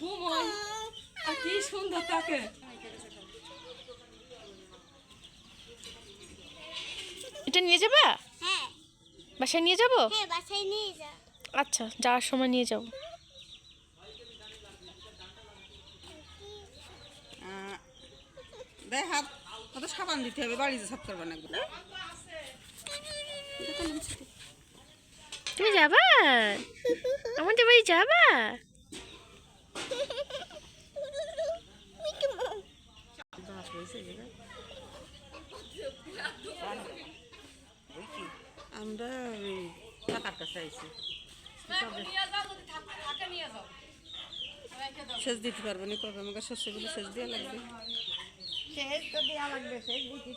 ঘুমোয় আর কি সুন্দর থাকে। এটা নিয়ে যাবা? হ্যাঁ বাসায় নিয়ে যাবো? হ্যাঁ বাসায় নিয়ে যা। আচ্ছা, যাওয়ার সময় নিয়ে যাবো। দেখ হাত কত সাবান দিতে হবে, বাড়িতে সাফ করবা না। তুমি যাবা? আমাদের বাড়ি যাবা? আমরা টাকার কাছে আইছি, সেচ দিতে পারবো না, কবে আমাকে শস্যগুলো সেচ দেওয়া লাগবে। শেষ তো দেওয়া লাগবে, শেষ দিতে